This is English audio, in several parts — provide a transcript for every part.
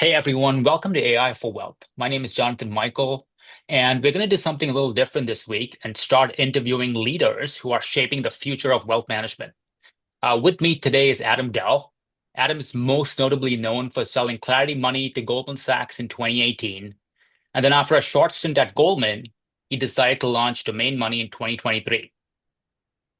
Hey everyone, welcome to AI for Wealth. My name is Jonathan Michael, and we're going to do something a little different this week and start interviewing leaders who are shaping the future of wealth management. With me today is Adam Dell. Adam is most notably known for selling Clarity Money to Goldman Sachs in 2018. And then after a short stint at Goldman, he decided to launch Domain Money in 2023.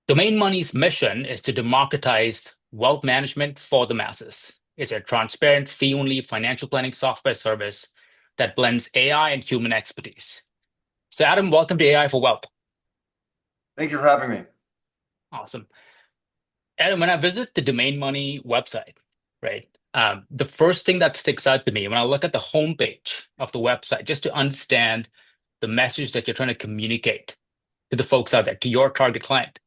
Domain Money's mission is to democratize wealth management for the masses. It's a transparent, fee-only financial planning software service that blends AI and human expertise. So, Adam, welcome to AI for Wealth. Thank you for having me. Awesome. Adam, when I visit the Domain Money website, right, the first thing that sticks out to me when I look at the homepage of the website, just to understand the message that you're trying to communicate to the folks out there, to your target client,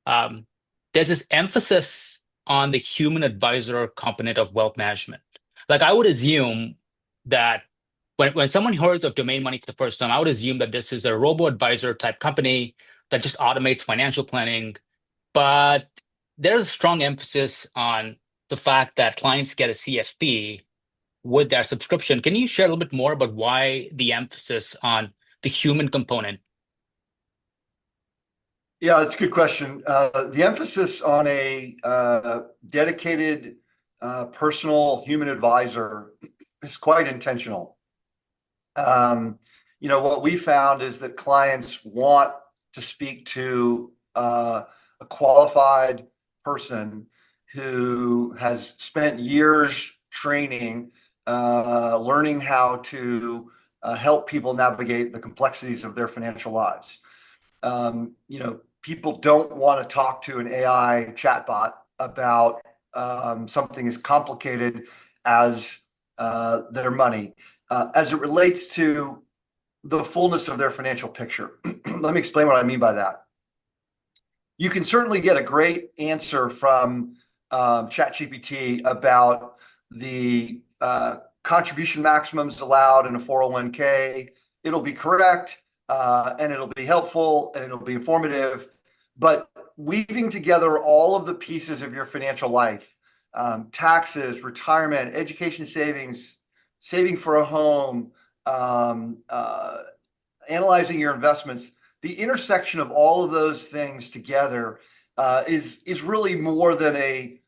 um, there's this emphasis on the human advisor component of wealth management. Like I would assume that when someone hears of Domain Money for the first time, I would assume that this is a robo-advisor type company that just automates financial planning. But there's a strong emphasis on the fact that clients get a CFP with their subscription. Can you share a little bit more about why the emphasis on the human component? Yeah, that's a good question. The emphasis on a dedicated personal human advisor is quite intentional. What we found is that clients want to speak to a qualified person who has spent years training, learning how to help people navigate the complexities of their financial lives. People don't want to talk to an AI chatbot about something as complicated as their money. As it relates to the fullness of their financial picture, let me explain what I mean by that. You can certainly get a great answer from ChatGPT about the contribution maximums allowed in a 401k. It'll be correct, and it'll be helpful, and it'll be informative. But weaving together all of the pieces of your financial life, taxes, retirement, education savings, saving for a home, analyzing your investments, the intersection of all of those things together is really more than a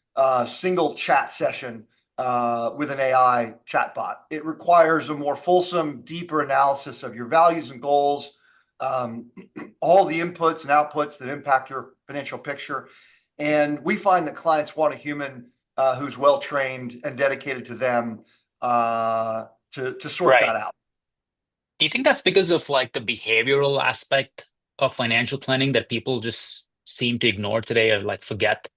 single chat session with an AI chatbot. It requires a more fulsome, deeper analysis of your values and goals, all the inputs and outputs that impact your financial picture. And we find that clients want a human who's well trained and dedicated to them to sort Right. that out. Do you think that's because of like the behavioral aspect of financial planning that people just seem to ignore today or like forget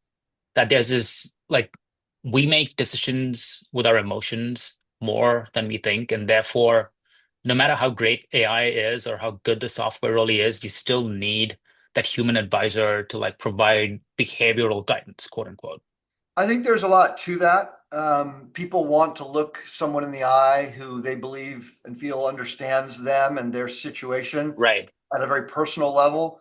that there's this like we make decisions with our emotions more than we think, and therefore, no matter how great AI is or how good the software really is, you still need that human advisor to like provide behavioral guidance, quote unquote. I think there's a lot to that. People want to look someone in the eye who they believe and feel understands them and their situation Right. at a very personal level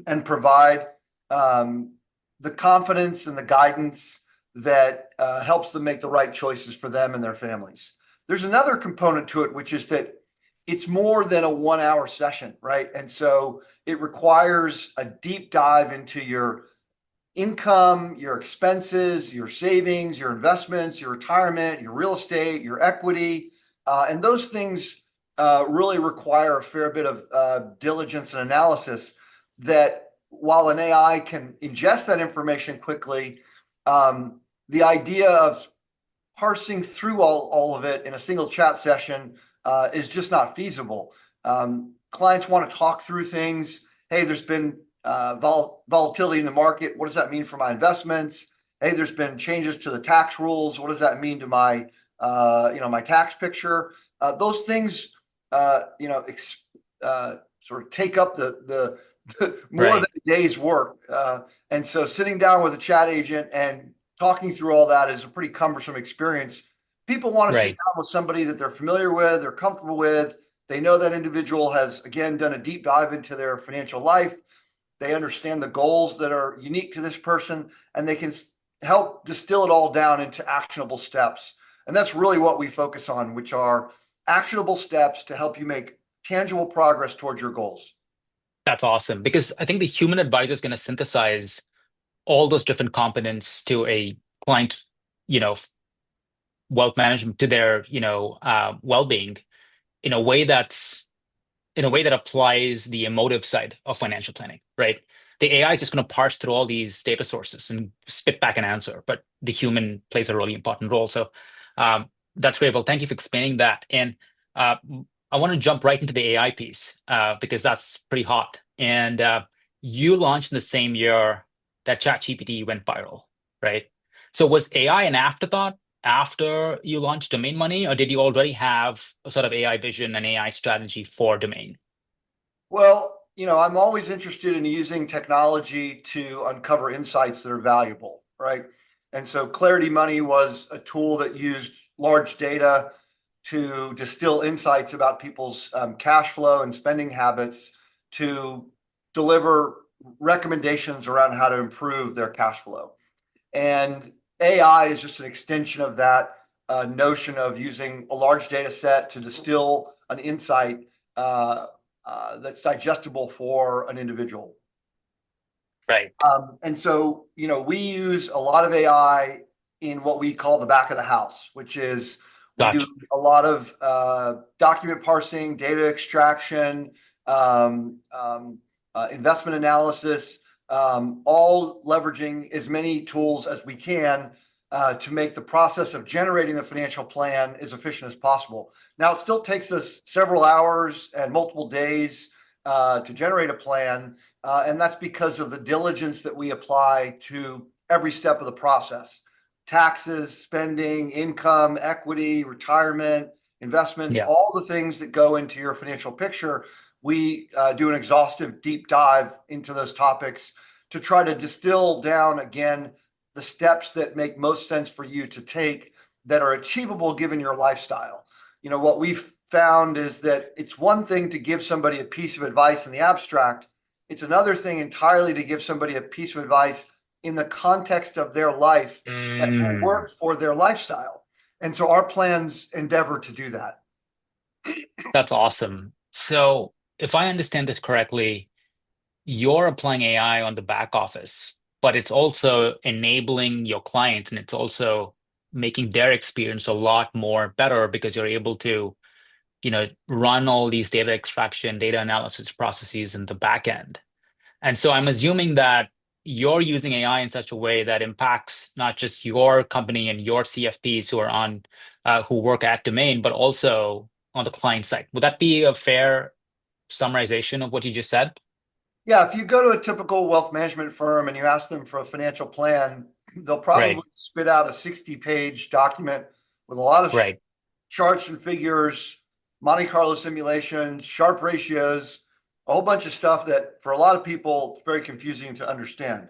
and provide the confidence and the guidance that helps them make the right choices for them and their families. There's another component to it, which is that it's more than a 1 hour session, right? And so it requires a deep dive into your income, your expenses, your savings, your investments, your retirement, your real estate, your equity. And those things really require a fair bit of diligence and analysis that while an AI can ingest that information quickly, the idea of parsing through all of it in a single chat session is just not feasible. Clients want to talk through things. Hey, there's been volatility in the market. What does that mean for my investments? Hey, there's been changes to the tax rules. What does that mean to my my tax picture? Those things sort of take up the more than Right. a day's work. And so sitting down with a chat agent and talking through all that is a pretty cumbersome experience. People want to sit Right. down with somebody that they're familiar with, they're comfortable with. They know that individual has, again, done a deep dive into their financial life. They understand the goals that are unique to this person, and they can help distill it all down into actionable steps. And that's really what we focus on, which are actionable steps to help you make tangible progress towards your goals. That's awesome because I think the human advisor is going to synthesize all those different components to a client, you know, wealth management to their, well-being in a way that's in a way that applies the emotive side of financial planning, right? The AI is just going to parse through all these data sources and spit back an answer, but the human plays a really important role. So that's great. Well, thank you for explaining that. And uh, I want to jump right into the AI piece because that's pretty hot. And you launched in the same year that ChatGPT went viral, right? So was AI an afterthought after you launched Domain Money, or did you already have a sort of AI vision and AI strategy for Domain? Well, I'm always interested in using technology to uncover insights that are valuable, right? And so Clarity Money was a tool that used large data to distill insights about people's cash flow and spending habits to deliver recommendations around how to improve their cash flow. And AI is just an extension of that notion of using a large data set to distill an insight that's digestible for an individual. Right. And so, we use a lot of AI in what we call the back of the house, which is we do Gotcha. a lot of document parsing, data extraction, investment analysis, all leveraging as many tools as we can to make the process of generating the financial plan as efficient as possible. Now, it still takes us several hours and multiple days to generate a plan, and that's because of the diligence that we apply to every step of the process. Taxes, spending, income, equity, retirement, investments, Yeah. all the things that go into your financial picture. We do an exhaustive deep dive into those topics to try to distill down again the steps that make most sense for you to take that are achievable given your lifestyle. What we've found is that it's one thing to give somebody a piece of advice in the abstract. It's another thing entirely to give somebody a piece of advice in the context of their life that will Mm, work for their lifestyle. And so our plans endeavor to do that. that's awesome. So, if I understand this correctly, you're applying AI on the back office, but it's also enabling your clients and it's also making their experience a lot more better because you're able to, run all these data extraction, data analysis processes in the back end. And so I'm assuming that you're using AI in such a way that impacts not just your company and your CFPs who work at Domain, but also on the client side. Would that be a fair summarization of what you just said? Yeah, if you go to a typical wealth management firm and you ask them for a financial plan, they'll probably Right, spit out a 60-page document with a lot of right, charts and figures, Monte Carlo simulations, sharp ratios, a whole bunch of stuff that for a lot of people, it's very confusing to understand.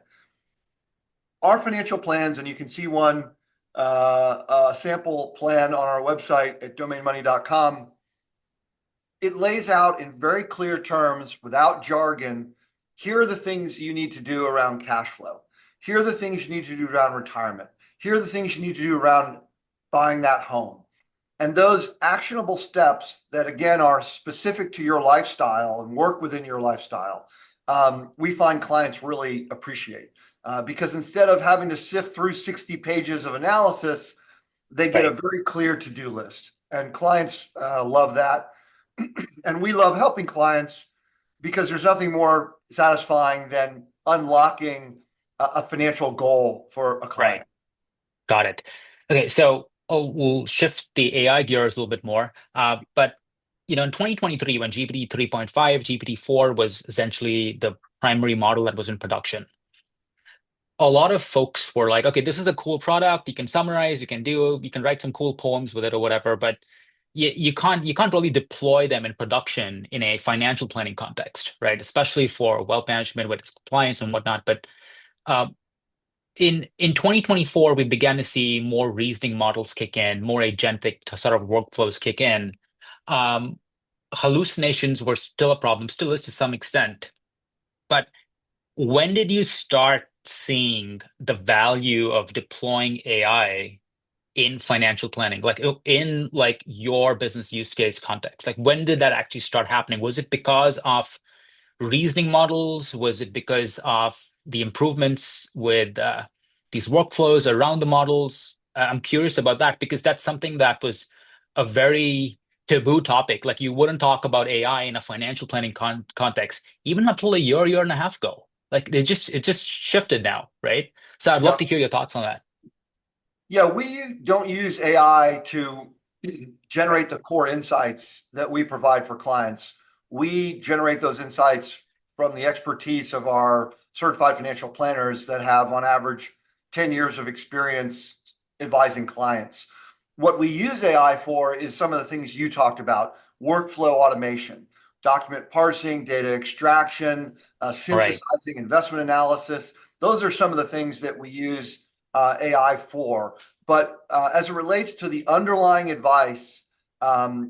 Our financial plans, and you can see one sample plan on our website at domainmoney.com. It lays out in very clear terms, without jargon, here are the things you need to do around cash flow. Here are the things you need to do around retirement. Here are the things you need to do around buying that home. And those actionable steps that, again, are specific to your lifestyle and work within your lifestyle, we find clients really appreciate. Because instead of having to sift through 60 pages of analysis, they get a right. very clear to-do list. And clients love that. And we love helping clients because there's nothing more satisfying than unlocking a financial goal for a Right. client. Got it. Okay, so we'll shift the AI gears a little bit more. But in 2023, when GPT 3.5, GPT-4 was essentially the primary model that was in production, a lot of folks were like, okay, this is a cool product. You can summarize, you can write some cool poems with it or whatever, but you can't really deploy them in production in a financial planning context, right? Especially for wealth management with its compliance and whatnot. But um, in 2024, we began to see more reasoning models kick in, more agentic sort of workflows kick in. Um, Hallucinations were still a problem, still is to some extent. But when did you start seeing the value of deploying AI in financial planning, like in like your business use case context? Like when did that actually start happening? Was it because of reasoning models? Was it because of the improvements with these workflows around the models? I'm curious about that because that's something that was a very taboo topic. Like you wouldn't talk about AI in a financial planning context even until a year and a half ago. Like it just shifted now, right? So I'd love to Yep. hear your thoughts on that. Yeah, we don't use AI to generate the core insights that we provide for clients. We generate those insights from the expertise of our certified financial planners that have, on average, 10 years of experience advising clients. What we use AI for is some of the things you talked about: workflow automation, document parsing, data extraction, Right, synthesizing, investment analysis. Those are some of the things that we use AI for. But as it relates to the underlying advice,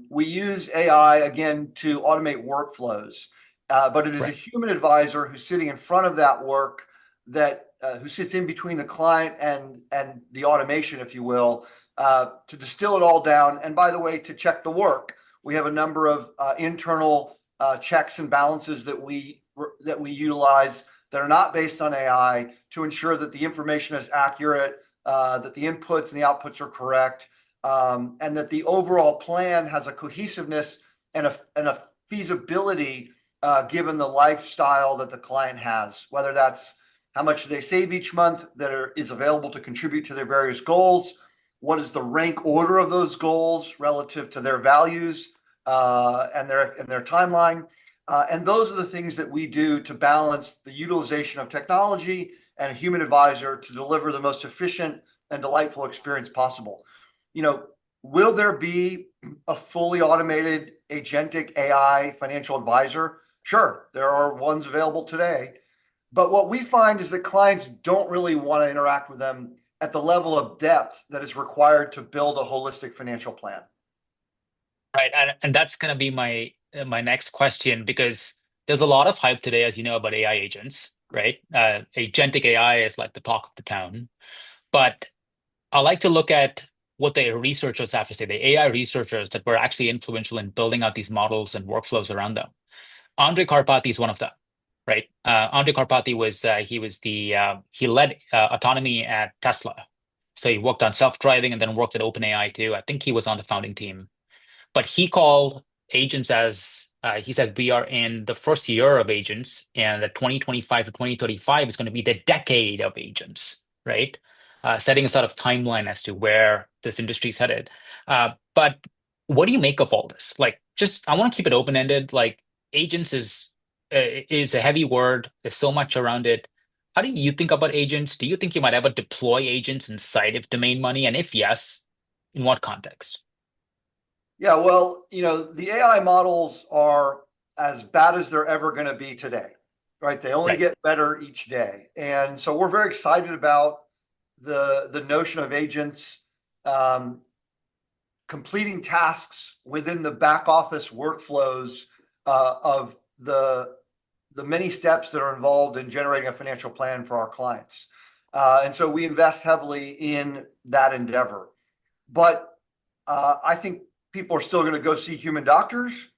we use AI again to automate workflows. But it is a right, human advisor who's sitting in front of that work, that who sits in between the client and the automation, if you will, to distill it all down. And by the way, to check the work, we have a number of internal checks and balances that we utilize that are not based on AI to ensure that the information is accurate, that the inputs and the outputs are correct, and that the overall plan has a cohesiveness and a feasibility given the lifestyle that the client has, whether that's how much do they save each month that is available to contribute to their various goals, what is the rank order of those goals relative to their values and their timeline. And those are the things that we do to balance the utilization of technology and a human advisor to deliver the most efficient and delightful experience possible. You know, will there be a fully automated agentic AI financial advisor? Sure, there are ones available today. But what we find is that clients don't really want to interact with them at the level of depth that is required to build a holistic financial plan. right. And that's gonna be my next question because there's a lot of hype today, as you know, about AI agents, right? Agentic AI is like the talk of the town. But I like to look at what the researchers have to say, the AI researchers that were actually influential in building out these models and workflows around them. Andre Karpathy is one of them, right? Andre Karpathy was he led autonomy at Tesla. So he worked on self-driving and then worked at OpenAI too. I think he was on the founding team. But he called agents as he said, we are in the first year of agents, and that 2025 to 2035 is going to be the decade of agents, right? Setting a sort of timeline as to where this industry is headed. But what do you make of all this? Like, just I want to keep it open-ended. Like, agents is a heavy word. There's so much around it. How do you think about agents? Do you think you might ever deploy agents inside of domain money? And if yes, in what context? Yeah, well, you know, the AI models are as bad as they're ever going to be today, right? They only Right, get better each day. And so we're very excited about the notion of agents um, completing tasks within the back office workflows of the many steps that are involved in generating a financial plan for our clients. And so we invest heavily in that endeavor. But I think people are still going to go see human doctors.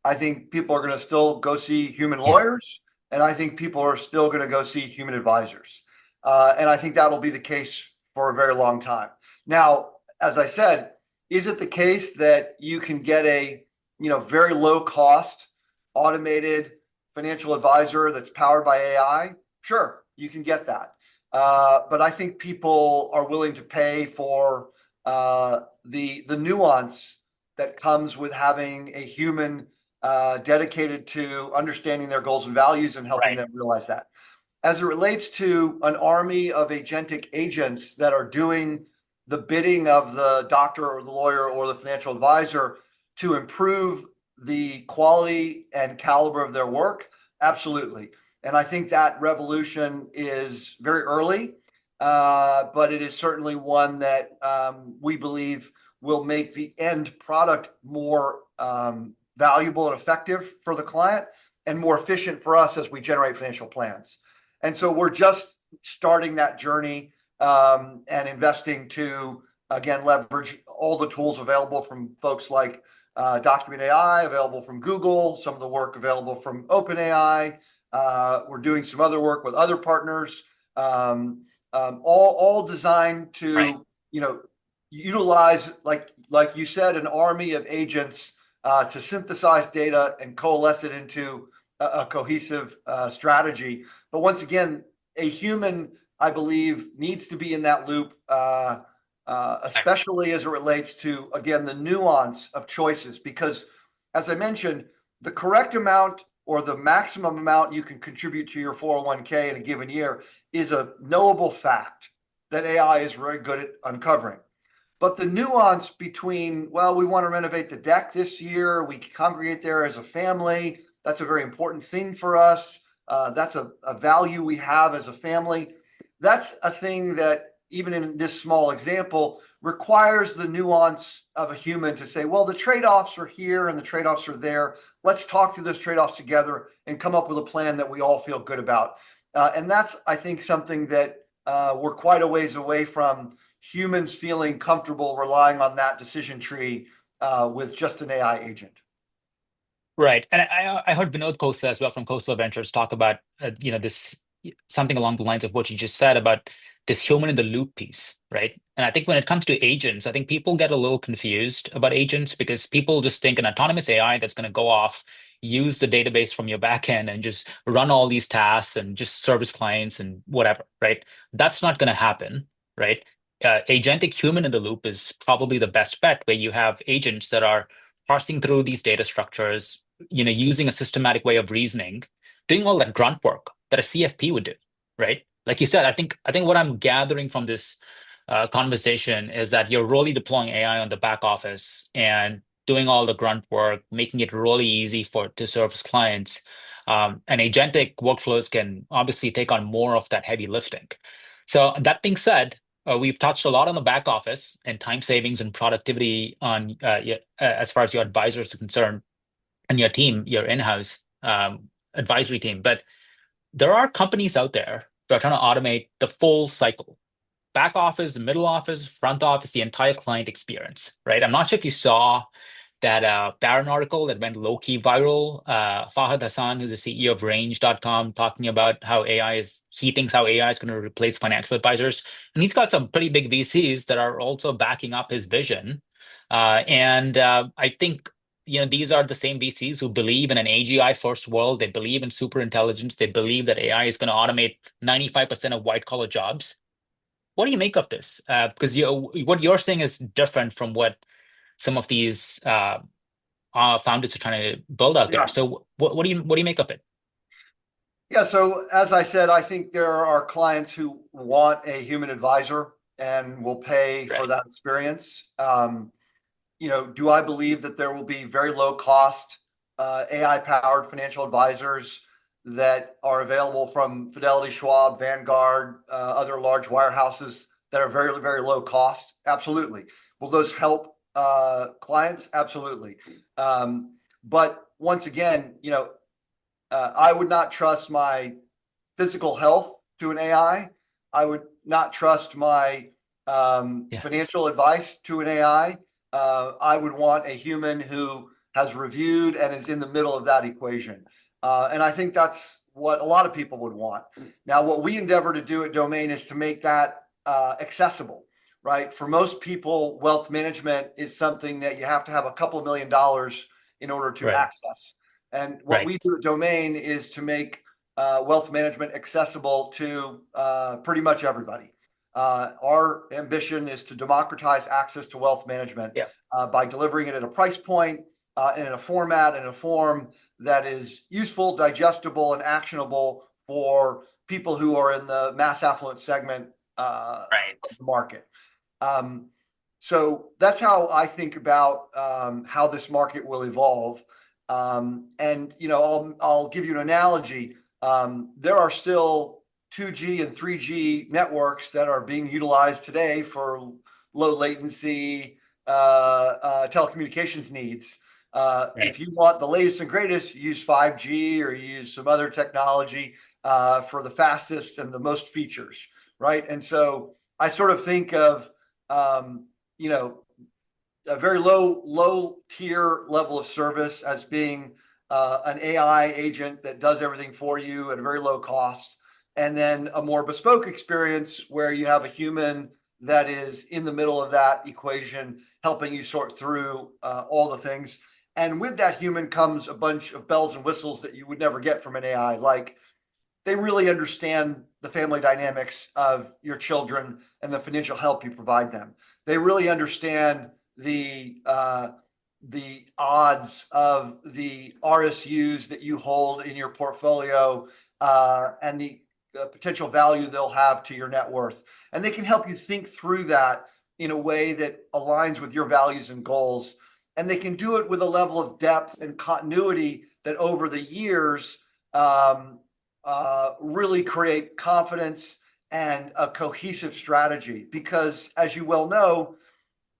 I think people are going to still go see human yeah, lawyers. And I think people are still going to go see human advisors. And I think that'll be the case for a very long time. Now, as I said, is it the case that you can get a very low cost automated financial advisor that's powered by AI? Sure, you can get that. But I think people are willing to pay for the nuance that comes with having a human dedicated to understanding their goals and values and helping right. them realize that. As it relates to an army of agentic agents that are doing the bidding of the doctor or the lawyer or the financial advisor to improve the quality and caliber of their work, absolutely. And I think that revolution is very early, but it is certainly one that we believe will make the end product more valuable and effective for the client and more efficient for us as we generate financial plans. And so we're just starting that journey and investing to again, leverage all the tools available from folks like Document AI, available from Google, some of the work available from OpenAI. We're doing some other work with other partners, all designed Right. to, utilize, like you said, an army of agents to synthesize data and coalesce it into a cohesive strategy. But once again, a human, I believe, needs to be in that loop, especially as it relates to, again, the nuance of choices. Because, as I mentioned, the correct amount or the maximum amount you can contribute to your 401k in a given year is a knowable fact that AI is very good at uncovering. But the nuance between, well, we want to renovate the deck this year, we congregate there as a family, that's a very important thing for us. That's a value we have as a family. That's a thing that, even in this small example, requires the nuance of a human to say, well, the trade-offs are here and the trade-offs are there. Let's talk through those trade-offs together and come up with a plan that we all feel good about. And that's, I think, something that we're quite a ways away from humans feeling comfortable relying on that decision tree with just an AI agent. Right. And I heard Vinod Khosla as well from Khosla Ventures talk about, this something along the lines of what you just said about this human in the loop piece, right? And I think when it comes to agents, I think people get a little confused about agents because people just think an autonomous AI that's going to go off, use the database from your backend and just run all these tasks and just service clients and whatever, right? That's not going to happen, right? Agentic human in the loop is probably the best bet where you have agents that are parsing through these data structures, using a systematic way of reasoning, doing all that grunt work that a CFP would do, right? Like you said, I think what I'm gathering from this conversation is that you're really deploying AI on the back office and doing all the grunt work, making it really easy to service clients. And agentic workflows can obviously take on more of that heavy lifting. So that being said, we've touched a lot on the back office and time savings and productivity on as far as your advisors are concerned and your team, your in-house advisory team. But there are companies out there that are trying to automate the full cycle, back office, middle office, front office, the entire client experience, right? I'm not sure if you saw that Barron article that went low-key viral. Fahad Hassan, who's the CEO of Range.com, talking about he thinks how AI is going to replace financial advisors. And he's got some pretty big VCs that are also backing up his vision. And I think, these are the same VCs who believe in an AGI-first world. They believe in super intelligence. They believe that AI is going to automate 95% of white-collar jobs. What do you make of this? Because what you're saying is different from what some of these founders are trying to build out there. Yeah. So what do you make of it? Yeah. So, as I said, I think there are clients who want a human advisor and will pay for Right. that experience. Do I believe that there will be very low cost AI powered financial advisors that are available from Fidelity, Schwab, Vanguard, other large wirehouses that are very, very low cost? Absolutely. Will those help clients? Absolutely. But once again, I would not trust my physical health to an AI. I would not trust my Yeah. financial advice to an AI. I would want a human who has reviewed and is in the middle of that equation. And I think that's what a lot of people would want. Now, what we endeavor to do at Domain is to make that accessible, right? For most people, wealth management is something that you have to have a couple of $1 million in order to Right. access. And what Right. we do at Domain is to make wealth management accessible to pretty much everybody. Our ambition is to democratize access to wealth management Yeah. by delivering it at a price point and in a format and a form that is useful, digestible, and actionable for people who are in the mass affluent segment Right. of the market. So that's how I think about how this market will evolve. And I'll give you an analogy. There are still 2G and 3G networks that are being utilized today for low latency telecommunications needs. Right. If you want the latest and greatest, use 5G or use some other technology for the fastest and the most features, right? And so I sort of think of you know, a very low tier level of service as being an AI agent that does everything for you at a very low cost, and then a more bespoke experience where you have a human that is in the middle of that equation, helping you sort through all the things. And with that human comes a bunch of bells and whistles that you would never get from an AI, like they really understand the family dynamics of your children and the financial help you provide them. They really understand the odds of the RSUs that you hold in your portfolio and the potential value they'll have to your net worth. And they can help you think through that in a way that aligns with your values and goals. And they can do it with a level of depth and continuity that over the years really create confidence and a cohesive strategy. Because as you well know,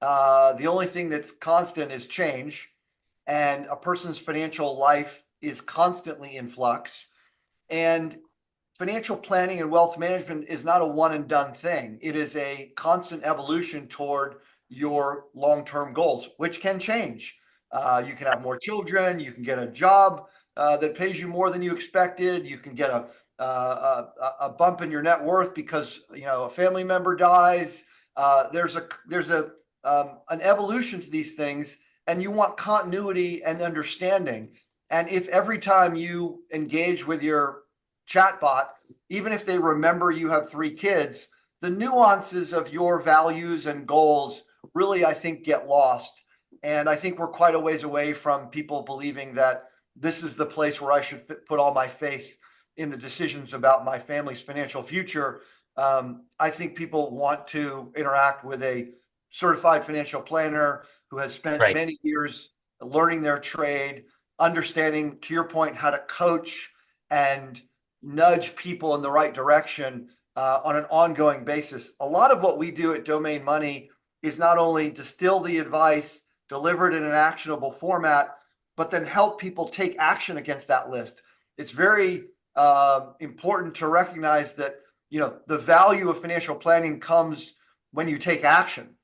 the only thing that's constant is change, and a person's financial life is constantly in flux. And financial planning and wealth management is not a one and done thing. It is a constant evolution toward your long-term goals, which can change. You can have more children, you can get a job that pays you more than you expected, you can get a bump in your net worth because a family member dies. There's an evolution to these things, and you want continuity and understanding. And if every time you engage with your chatbot, even if they remember you have 3 kids, the nuances of your values and goals really, I think, get lost. And I think we're quite a ways away from people believing that this is the place where I should put all my faith in the decisions about my family's financial future. I think people want to interact with a certified financial planner who has spent Right. many years learning their trade, understanding, to your point, how to coach and nudge people in the right direction on an ongoing basis. A lot of what we do at Domain Money is not only distill the advice, deliver it in an actionable format, but then help people take action against that list. It's very important to recognize that the value of financial planning comes when you take action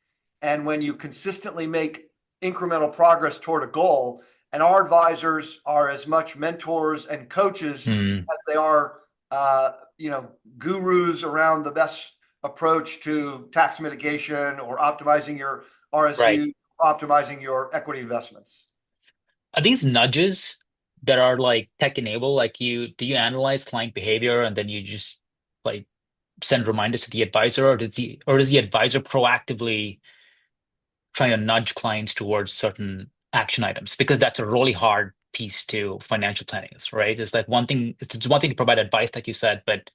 and when you consistently make incremental progress toward a goal. And our advisors are as much mentors and coaches Mm, as they are, gurus around the best approach to tax mitigation or optimizing your right. RSU, optimizing your equity investments. Are these nudges that are like tech enabled? Like do you analyze client behavior and then you just like send reminders to the advisor, or does the advisor proactively trying to nudge clients towards certain action items? Because that's a really hard piece to financial planning, right? It's like it's one thing to provide advice, like you said, but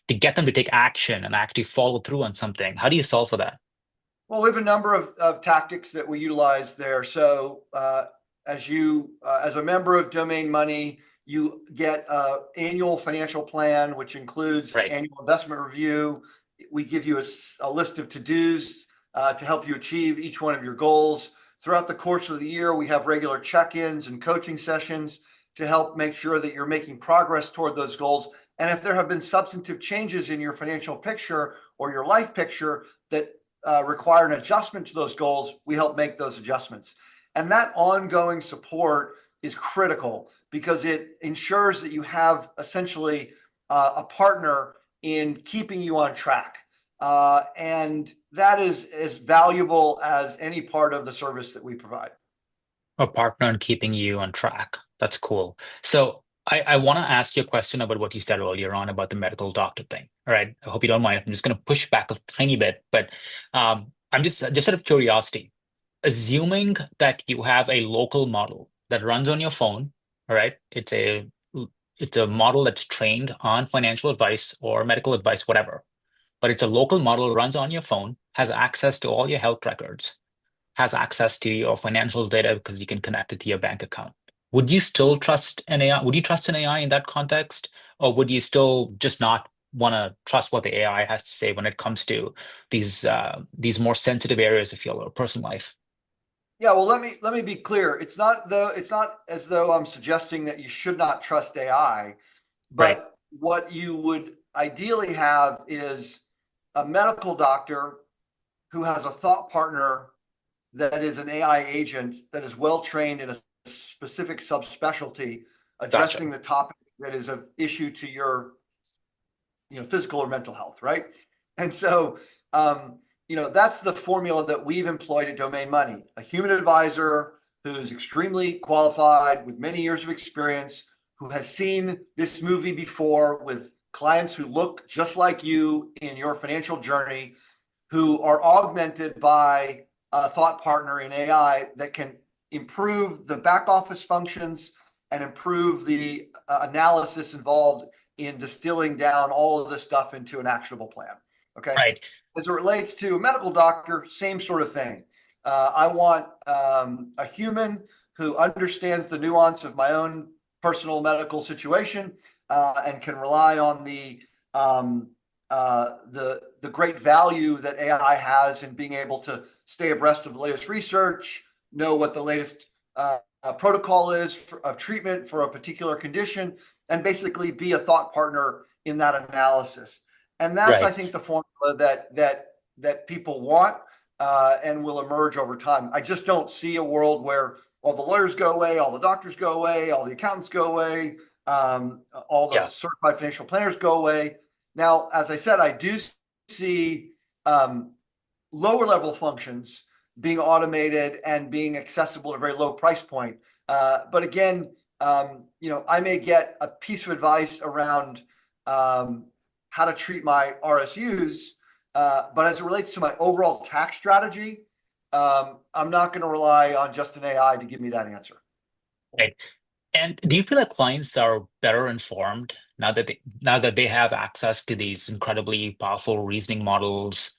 to get them to take action and actually follow through on something, how do you solve for that? Well, we have a number of tactics that we utilize there. So, as a member of Domain Money, you get an annual financial plan, which includes Right. annual investment review. We give you a list of to-dos to help you achieve each one of your goals. Throughout the course of the year, we have regular check-ins and coaching sessions to help make sure that you're making progress toward those goals. And if there have been substantive changes in your financial picture or your life picture that require an adjustment to those goals, we help make those adjustments. And that ongoing support is critical because it ensures that you have essentially a partner in keeping you on track. And that is as valuable as any part of the service that we provide. A partner in keeping you on track. That's cool. So I want to ask you a question about what you said earlier on about the medical doctor thing. All right. I hope you don't mind. I'm just going to push back a tiny bit, but I'm just out of curiosity, assuming that you have a local model that runs on your phone, all right? It's a model that's trained on financial advice or medical advice, whatever. But it's a local model, runs on your phone, has access to all your health records, has access to your financial data because you can connect it to your bank account. Would you still trust an AI? Would you trust an AI in that context, or would you still just not want to trust what the AI has to say when it comes to these more sensitive areas of your personal life? Yeah, well, let me be clear. It's not as though I'm suggesting that you should not trust AI, Right. but what you would ideally have is a medical doctor who has a thought partner that is an AI agent that is well trained in a specific subspecialty Gotcha. addressing the topic that is of issue to your physical or mental health, right? And so, that's the formula that we've employed at Domain Money. A human advisor who's extremely qualified with many years of experience, who has seen this movie before with clients who look just like you in your financial journey, who are augmented by a thought partner in AI that can improve the back office functions and improve the analysis involved in distilling down all of this stuff into an actionable plan. Okay. Right. As it relates to a medical doctor, same sort of thing. I want a human who understands the nuance of my own personal medical situation and can rely on the great value that AI has in being able to stay abreast of the latest research, know what the latest protocol is of treatment for a particular condition, and basically be a thought partner in that analysis. And that's, I Right. think, the formula that people want and will emerge over time. I just don't see a world where all the lawyers go away, all the doctors go away, all the accountants go away, all the Yeah. certified financial planners go away. Now, as I said, I do see lower level functions being automated and being accessible at a very low price point. But again, I may get a piece of advice around how to treat my RSUs, but as it relates to my overall tax strategy, I'm not going to rely on just an AI to give me that answer. Right. And do you feel like clients are better informed now that they have access to these incredibly powerful reasoning models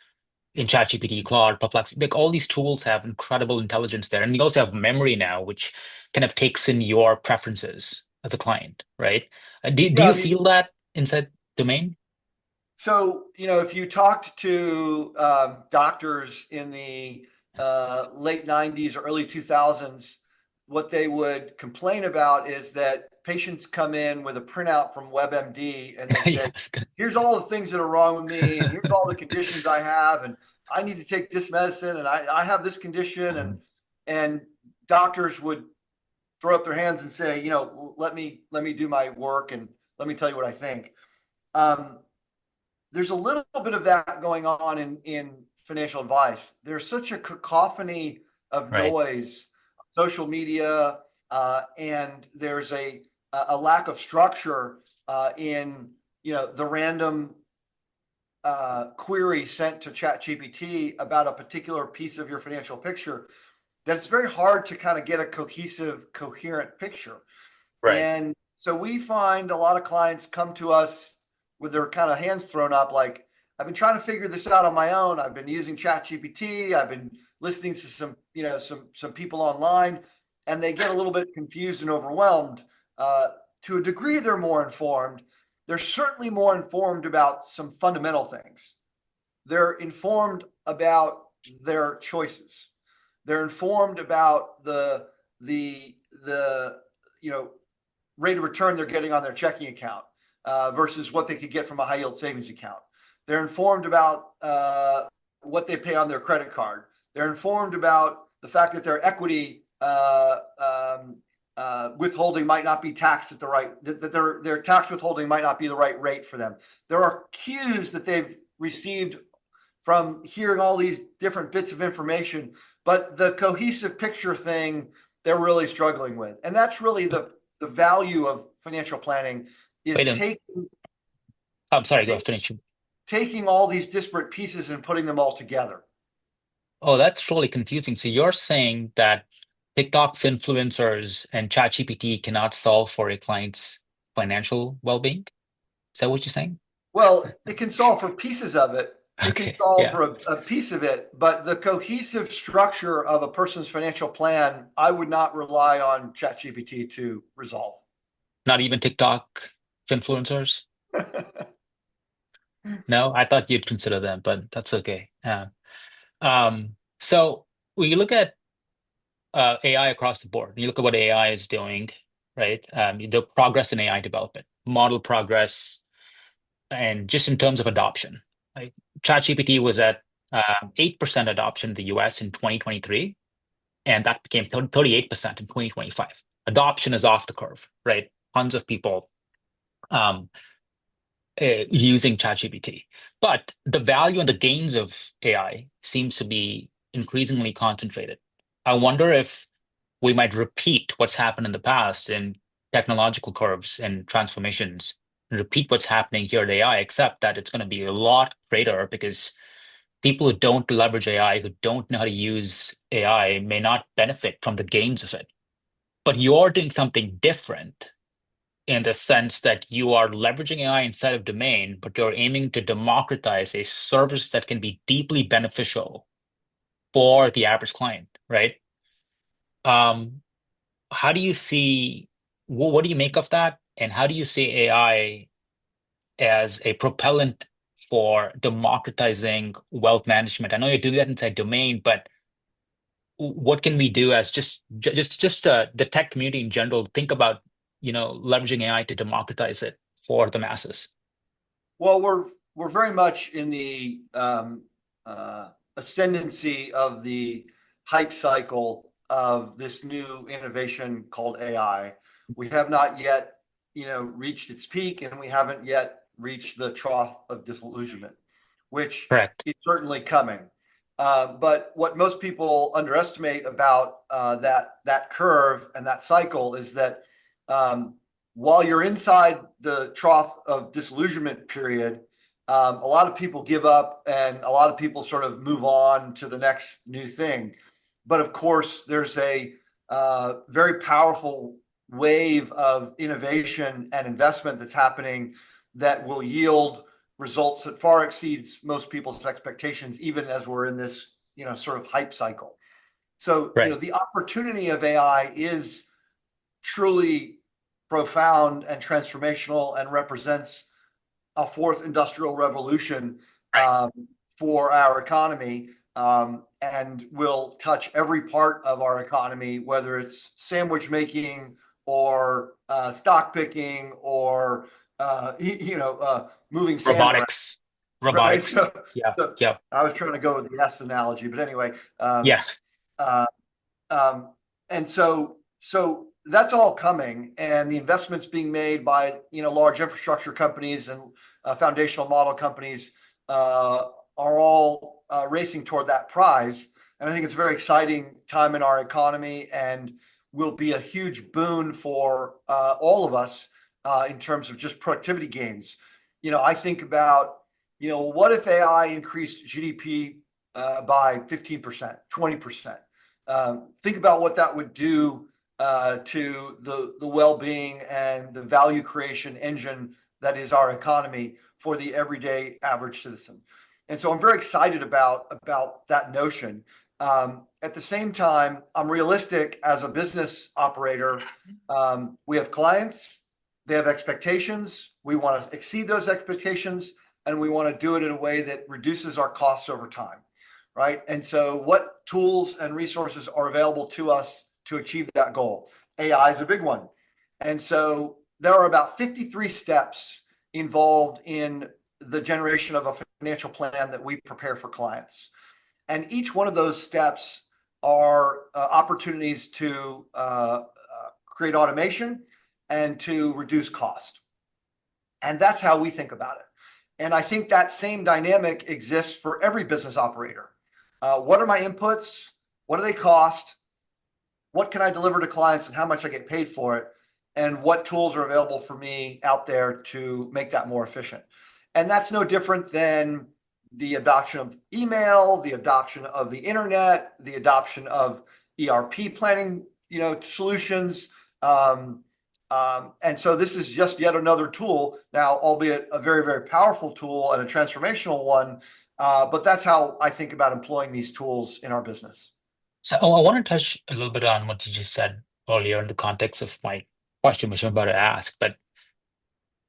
in ChatGPT, Claude, Perplexity? Like all these tools have incredible intelligence there, and you also have memory now, which kind of takes in your preferences as a client, right? Do Yeah, you I mean, feel that inside domain? so, if you talked to doctors in the late 90s or early 2000s, what they would complain about is that patients come in with a printout from WebMD and they say, Yes. here's all the things that are wrong with me, and here's all the conditions I have, and I need to take this medicine, and I have this condition. And, Mhm. and doctors would throw up their hands and say, let me do my work and let me tell you what I think. Um, there's a little bit of that going on in financial advice. There's such a cacophony of Right. noise, social media, and there's a lack of structure in the random query sent to ChatGPT about a particular piece of your financial picture, that it's very hard to kind of get a cohesive, coherent picture. Right. And so we find a lot of clients come to us with their kind of hands thrown up, like, I've been trying to figure this out on my own. I've been using ChatGPT. I've been listening to some people online, and they get a little bit confused and overwhelmed. To a degree, they're more informed. They're certainly more informed about some fundamental things. They're informed about their choices. They're informed about the rate of return they're getting on their checking account versus what they could get from a high yield savings account. They're informed about what they pay on their credit card. They're informed about the fact that their equity withholding might not be taxed at the right, that their tax withholding might not be the right rate for them. There are cues that they've received from hearing all these different bits of information, but the cohesive picture thing they're really struggling with. And that's really the value of financial planning, is Wait, I'm sorry, go finish. taking all these disparate pieces and putting them all together. Oh, that's really confusing. So you're saying that TikTok influencers and ChatGPT cannot solve for a client's financial well-being? Is that what you're saying? Well, it can solve for pieces of it. It can Okay. solve Yeah. for a piece of it, but the cohesive structure of a person's financial plan, I would not rely on ChatGPT to resolve. Not even TikTok influencers? No, I thought you'd consider them, but that's okay. So when you look at AI across the board, you look at what AI is doing, right? The progress in AI development, model progress, and just in terms of adoption, right? ChatGPT was at 8% adoption in the US in 2023. and that became 38% in 2025. Adoption is off the curve, right? Tons of people um, using ChatGPT. But the value and the gains of AI seems to be increasingly concentrated. I wonder if we might repeat what's happened in the past in technological curves and transformations, and repeat what's happening here at AI, except that it's going to be a lot greater because people who don't leverage AI, who don't know how to use AI, may not benefit from the gains of it. But you're doing something different in the sense that you are leveraging AI inside of domain, but you're aiming to democratize a service that can be deeply beneficial for the average client, right? Um, how do you see, what do you make of that? And how do you see AI as a propellant for democratizing wealth management? I know you do that inside domain, but what can we do as just the tech community in general think about leveraging AI to democratize it for the masses? Well, we're very much in the ascendancy of the hype cycle of this new innovation called AI. We have not yet, reached its peak, and we haven't yet reached the trough of disillusionment, which Correct. is certainly coming. But what most people underestimate about that curve and that cycle is that um, while you're inside the trough of disillusionment period, a lot of people give up and a lot of people sort of move on to the next new thing. But of course, there's a very powerful wave of innovation and investment that's happening that will yield results that far exceeds most people's expectations, even as we're in this, sort of hype cycle. So, Right. the opportunity of AI is truly profound and transformational and represents a fourth industrial revolution Right. for our economy, and will touch every part of our economy, whether it's sandwich making or stock picking or moving sand around, Robotics. right? Robotics. Yeah. So Yeah. I was trying to go with the S analogy, but anyway, Yeah. uh, um, and so that's all coming, and the investments being made by large infrastructure companies and foundational model companies are all racing toward that prize. And I think it's a very exciting time in our economy, and will be a huge boon for all of us in terms of just productivity gains. I think about what if AI increased GDP by 15%, 20%? Think about what that would do to the well-being and the value creation engine that is our economy for the everyday average citizen. And so I'm very excited about that notion. At the same time, I'm realistic as a business operator. We have clients, they have expectations. We want to exceed those expectations, and we want to do it in a way that reduces our costs over time, right? And so, what tools and resources are available to us to achieve that goal? AI is a big one. And so, there are about 53 steps involved in the generation of a financial plan that we prepare for clients. And each one of those steps are opportunities to create automation and to reduce cost. And that's how we think about it. And I think that same dynamic exists for every business operator. What are my inputs? What do they cost? What can I deliver to clients and how much I get paid for it? And what tools are available for me out there to make that more efficient? And that's no different than the adoption of email, the adoption of the internet, the adoption of ERP planning, solutions. And so this is just yet another tool now, albeit a very, very powerful tool and a transformational one. But that's how I think about employing these tools in our business. So I want to touch a little bit on what you just said earlier in the context of my question, which I'm about to ask. But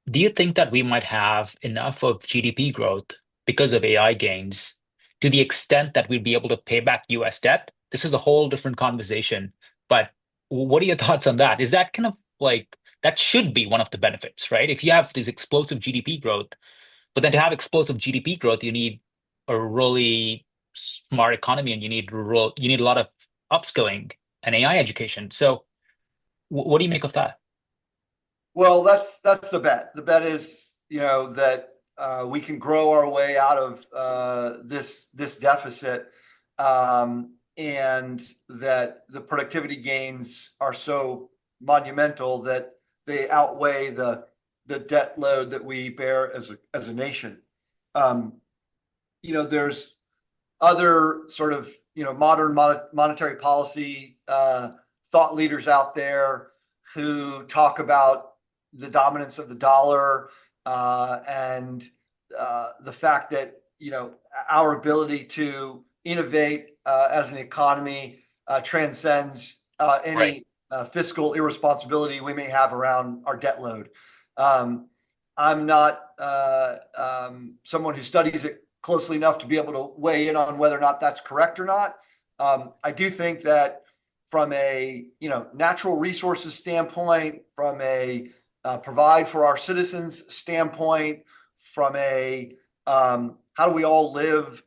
do you think that we might have enough of GDP growth because of AI gains to the extent that we'd be able to pay back US debt? This is a whole different conversation, but what are your thoughts on that? Is that kind of like that should be one of the benefits, right? If you have this explosive GDP growth, but then to have explosive GDP growth, you need a really smart economy and you need a lot of upskilling and AI education. So what do you make of that? Well, that's the bet. The bet is, that we can grow our way out of this deficit, and that the productivity gains are so monumental that they outweigh the debt load that we bear as a nation. Um, there's other sort of modern monetary policy thought leaders out there who talk about the dominance of the dollar, and the fact that our ability to innovate as an economy transcends Right. any fiscal irresponsibility we may have around our debt load. Um, I'm not someone who studies it closely enough to be able to weigh in on whether or not that's correct or not. I do think that from a natural resources standpoint, from a provide for our citizens standpoint, from a how do we all live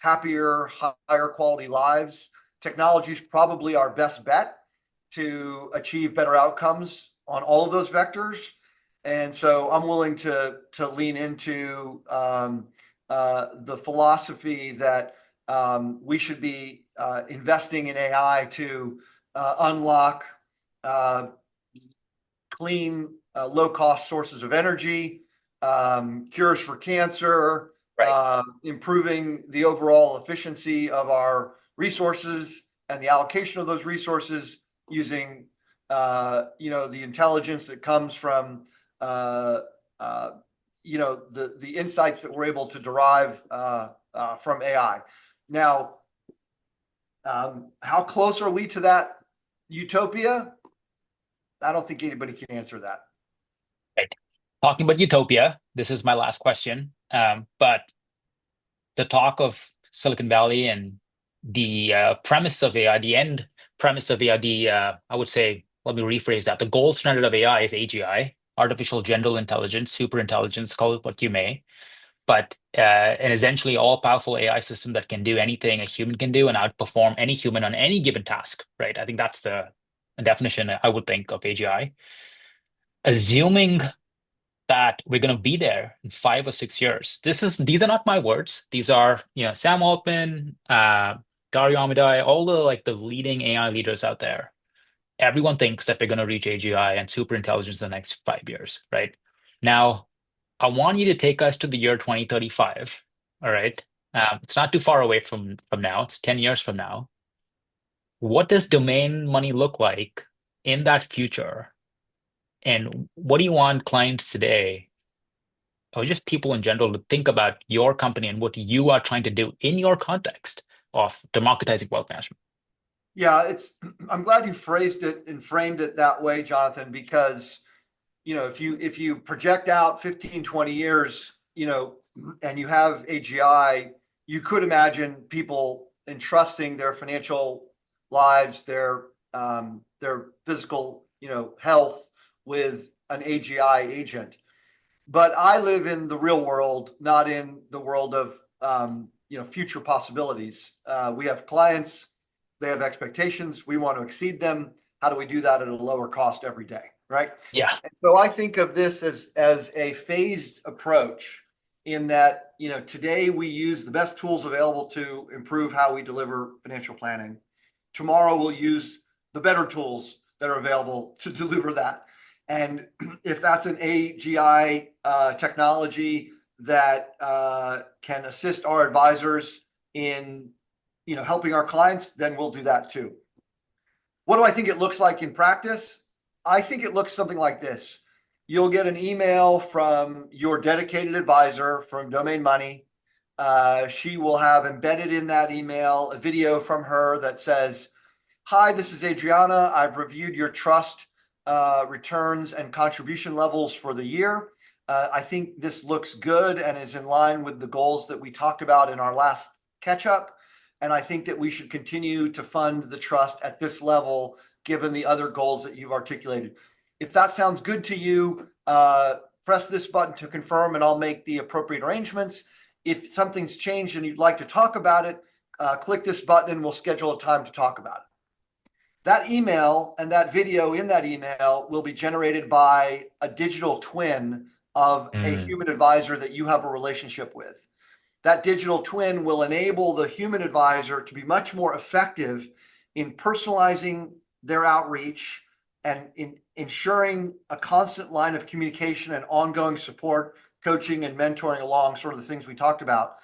happier, higher quality lives, technology is probably our best bet to achieve better outcomes on all of those vectors. And so I'm willing to lean into the philosophy that we should be investing in AI to unlock uh, clean, low cost sources of energy, cures for cancer, Right. improving the overall efficiency of our resources and the allocation of those resources using the intelligence that comes from uh, uh, the insights that we're able to derive from AI. Now, how close are we to that utopia? I don't think anybody can answer that. Right. Talking about utopia, this is my last question. But the talk of Silicon Valley and the premise of AI, the end premise of AI, I would say, let me rephrase that. The gold standard of AI is AGI, artificial general intelligence, super intelligence, call it what you may. But an essentially all-powerful AI system that can do anything a human can do and outperform any human on any given task, right? I think that's the definition I would think of AGI. Assuming that we're going to be there in 5 or 6 years. These are not my words. These are, Sam Altman, Gary Amidai, all the like the leading AI leaders out there. Everyone thinks that we're going to reach AGI and super intelligence in the next 5 years, right? Now, I want you to take us to the year 2035. All right. It's not too far away from now. It's 10 years from now. What does domain money look like in that future? And what do you want clients today or just people in general to think about your company and what you are trying to do in your context of democratizing wealth management? Yeah, I'm glad you phrased it and framed it that way, Jonathan, because if you project out 15, 20 years, and you have AGI, you could imagine people entrusting their financial lives, their physical, health with an AGI agent. But I live in the real world, not in the world of future possibilities. We have clients, they have expectations, we want to exceed them. How do we do that at a lower cost every day, right? Yeah. And so I think of this as a phased approach, in that today we use the best tools available to improve how we deliver financial planning. Tomorrow we'll use the better tools that are available to deliver that. And if that's an AGI technology that can assist our advisors in helping our clients, then we'll do that too. What do I think it looks like in practice? I think it looks something like this. You'll get an email from your dedicated advisor from Domain Money. She will have embedded in that email a video from her that says, "Hi, this is Adriana. I've reviewed your trust returns and contribution levels for the year. I think this looks good and is in line with the goals that we talked about in our last catch up. And I think that we should continue to fund the trust at this level, given the other goals that you've articulated. If that sounds good to you, press this button to confirm and I'll make the appropriate arrangements. If something's changed and you'd like to talk about it, click this button and we'll schedule a time to talk about it. That email and that video in that email will be generated by a digital twin of a Mm, human advisor that you have a relationship with. That digital twin will enable the human advisor to be much more effective in personalizing their outreach and in ensuring a constant line of communication and ongoing support, coaching and mentoring along sort of the things we talked about,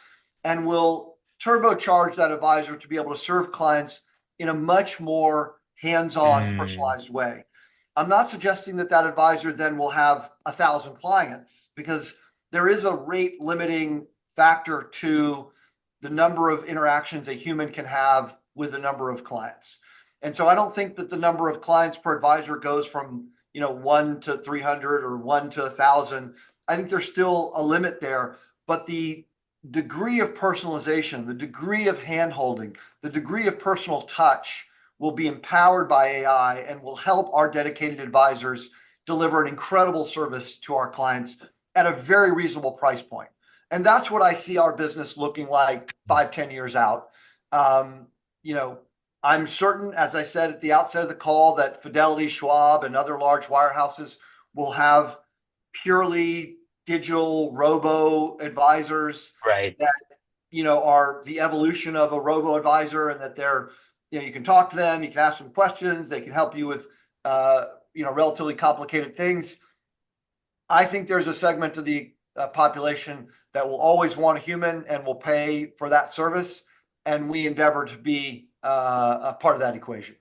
and will turbocharge that advisor to be able to serve clients in a much more hands-on, mm, personalized way. I'm not suggesting that that advisor then will have 1,000 clients, because there is a rate limiting factor to the number of interactions a human can have with a number of clients. And so I don't think that the number of clients per advisor goes from 1 to 300 or 1 to 1,000. I think there's still a limit there, but the degree of personalization, the degree of handholding, the degree of personal touch will be empowered by AI and will help our dedicated advisors deliver an incredible service to our clients at a very reasonable price point. And that's what I see our business looking like 5, 10 years out. Um, you know, I'm certain, as I said at the outset of the call, that Fidelity, Schwab, and other large wirehouses will have purely digital robo advisors right. that are the evolution of a robo advisor, and that they're you can talk to them, you can ask them questions, they can help you with relatively complicated things. I think there's a segment of the population that will always want a human and will pay for that service, and we endeavor to be a part of that equation.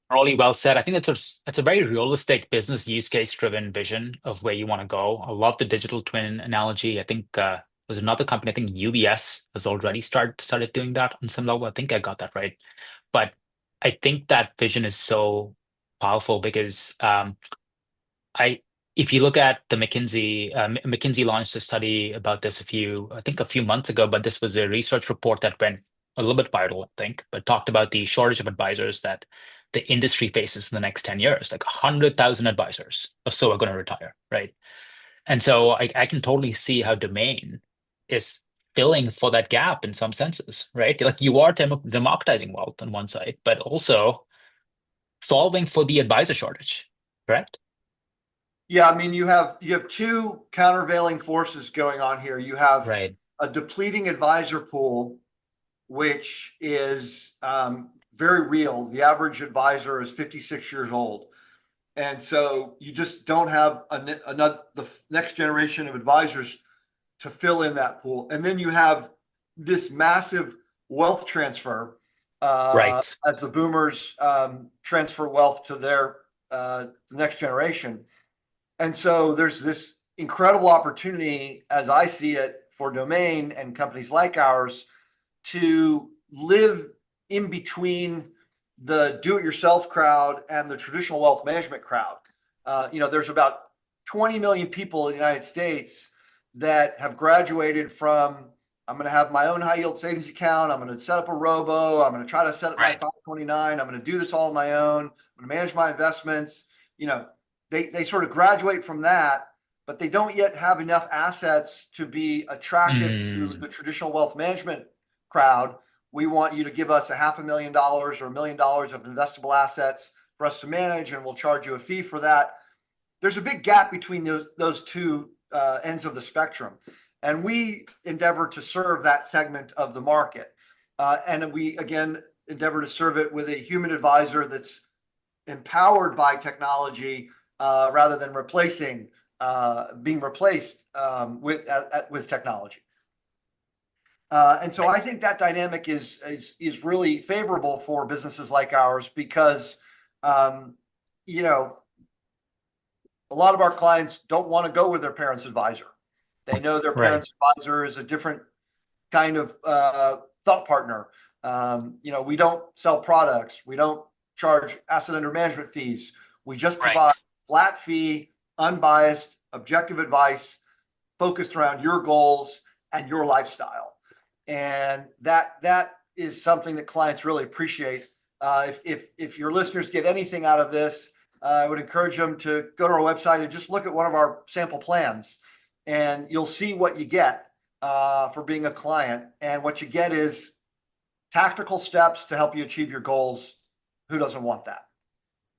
Really well said. I think it's a very realistic business use case driven vision of where you want to go. I love the digital twin analogy. I think there's another company. I think UBS has already started doing that on some level. I think I got that right. But I think that vision is so powerful because I if you look at the McKinsey launched a study about this I think a few months ago, but this was a research report that went a little bit viral, I think, but talked about the shortage of advisors that the industry faces in the next 10 years. Like 100,000 advisors or so are going to retire, right? And so I can totally see how domain is filling for that gap in some senses, right? Like you are democratizing wealth on one side, but also solving for the advisor shortage, correct? Yeah, I mean, you have two countervailing forces going on here. You have Right. a depleting advisor pool, which is very real. The average advisor is 56 years old. And so you just don't have the next generation of advisors to fill in that pool. And then you have this massive wealth transfer Right. as the boomers transfer wealth to the next generation. And so there's this incredible opportunity, as I see it, for Domain and companies like ours to live in between the do-it-yourself crowd and the traditional wealth management crowd. There's about 20 million people in the United States that have graduated from, I'm going to have my own high yield savings account. I'm going to set up a robo. I'm going to try to set up my Right. 529. I'm going to do this all on my own. I'm going to manage my investments. They sort of graduate from that, but they don't yet have enough assets to be attractive to Mm, the traditional wealth management crowd. We want you to give us $500,000 or $1 million of investable assets for us to manage, and we'll charge you a fee for that. There's a big gap between those two ends of the spectrum, and we endeavor to serve that segment of the market. And we again endeavor to serve it with a human advisor that's empowered by technology rather than being replaced with technology. And so right. I think that dynamic is really favorable for businesses like ours, because um, you know a lot of our clients don't want to go with their parents' advisor. They know their Right. parents' advisor is a different kind of thought partner. We don't sell products. We don't charge asset under management fees. We just provide Right. flat fee, unbiased, objective advice focused around your goals and your lifestyle. And that is something that clients really appreciate. If your listeners get anything out of this, I would encourage them to go to our website and just look at one of our sample plans, and you'll see what you get for being a client. And what you get is tactical steps to help you achieve your goals. Who doesn't want that?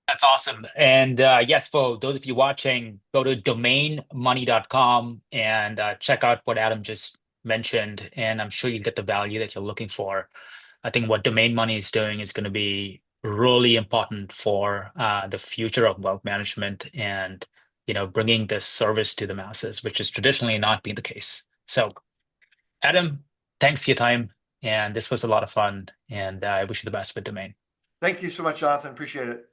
That's awesome. And yes, for those of you watching, go to domainmoney.com and check out what Adam just mentioned. And I'm sure you'll get the value that you're looking for. I think what domain money is doing is going to be really important for the future of wealth management and bringing this service to the masses, which has traditionally not been the case. So, Adam, thanks for your time, and this was a lot of fun. And I wish you the best with domain. Thank you so much, Jonathan. Appreciate it.